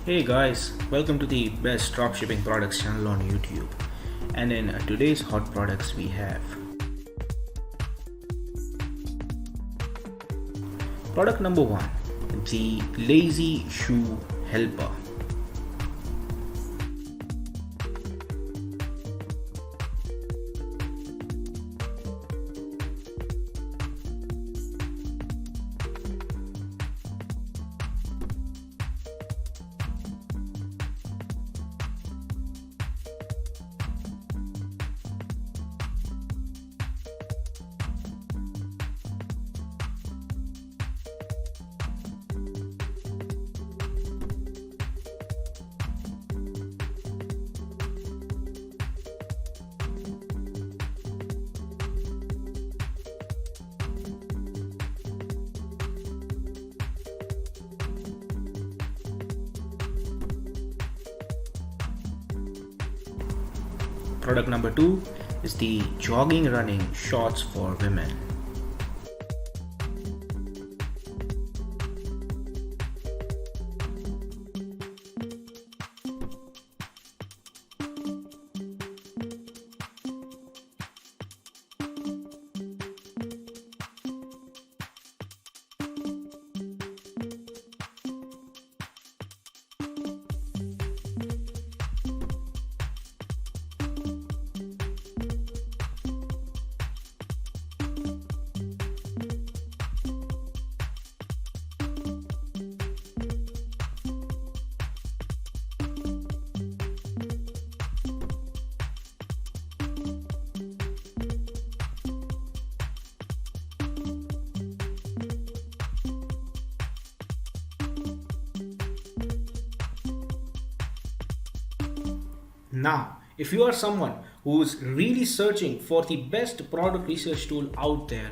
Hey guys, welcome to the best dropshipping products channel on YouTube. And in today's hot products, we have product number one, the Lazy Shoe Helper. Product number two is the Jogging Running Shorts for Women. Now, if you are someone who's really searching for the best product research tool out there,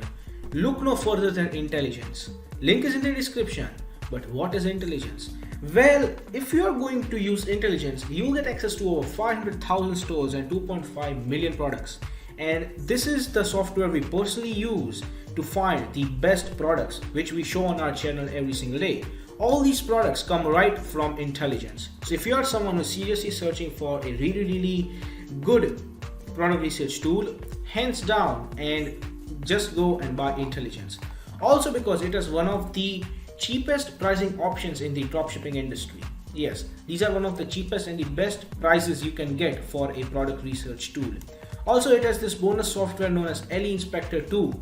look no further than Intelligence. Link is in the description. But what is Intelligence? Well, if you are going to use Intelligence, you will get access to over 500,000 stores and 2.5 million products. And this is the software we personally use to find the best products which we show on our channel every single day. All these products come right from Intelligence. So if you are someone who's seriously searching for a really good product research tool, hands down, and just go and buy Intelligence. Also because it is one of the cheapest pricing options in the dropshipping industry. Yes, these are one of the cheapest and the best prices you can get for a product research tool. Also, it has this bonus software known as LE Inspector 2,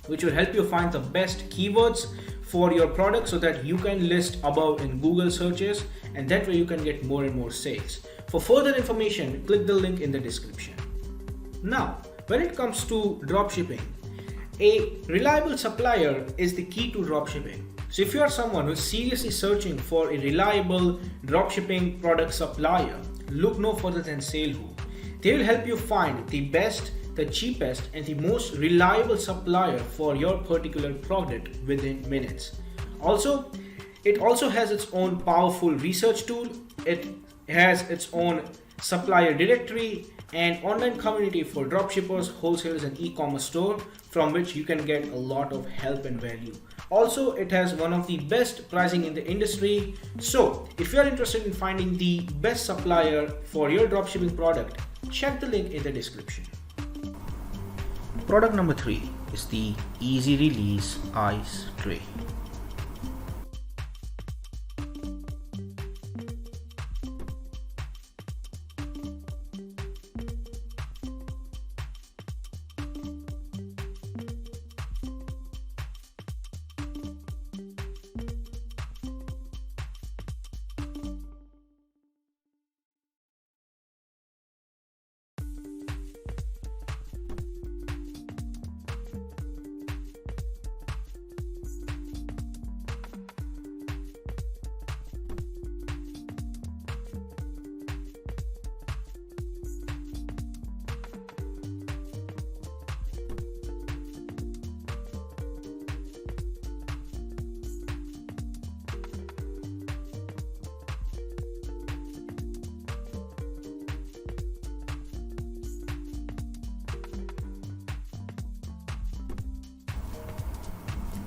which will help you find the best keywords for your product so that you can list above in Google searches, and that way you can get more and more sales. For further information, click the link in the description. Now, when it comes to dropshipping, a reliable supplier is the key to dropshipping. So if you are someone who is seriously searching for a reliable dropshipping product supplier, look no further than SaleWho. They will help you find the best, the cheapest, and the most reliable supplier for your particular product within minutes. Also, it also has its own powerful research tool. It has its own supplier directory and online community for dropshippers, wholesalers, and e-commerce store from which you can get a lot of help and value. Also, it has one of the best pricing in the industry. So, if you are interested in finding the best supplier for your dropshipping product, check the link in the description. Product number three is the Easy Release Ice Tray.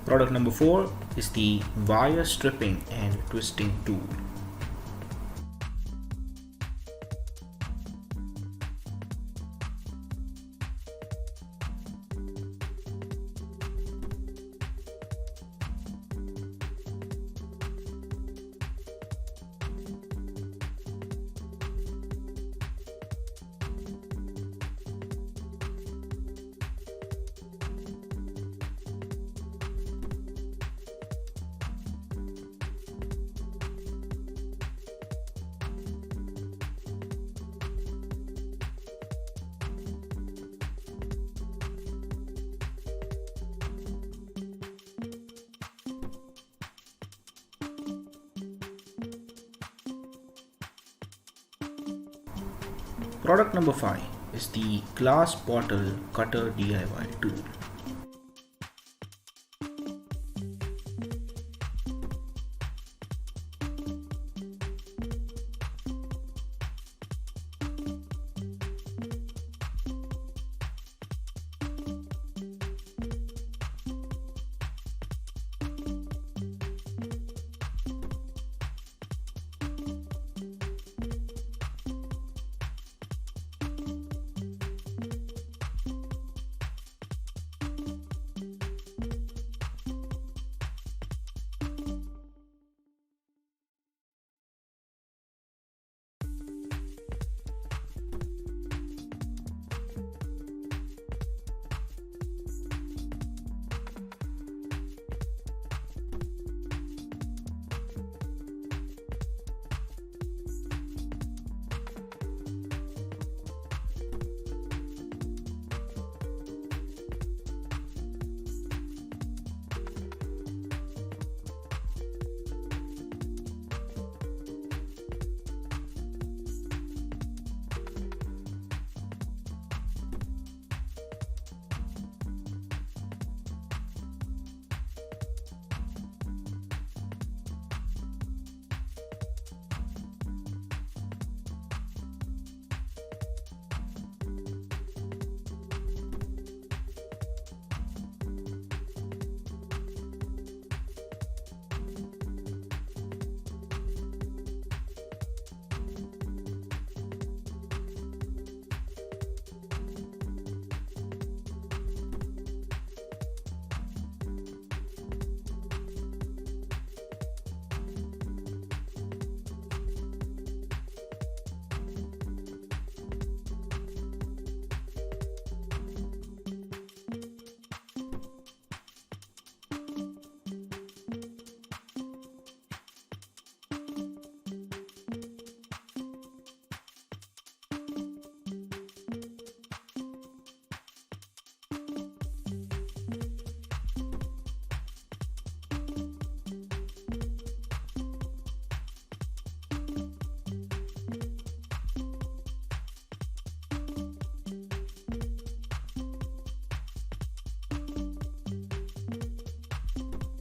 Product number 4 is the wire stripping and twisting tool. Product number 5 is the glass bottle cutter DIY tool.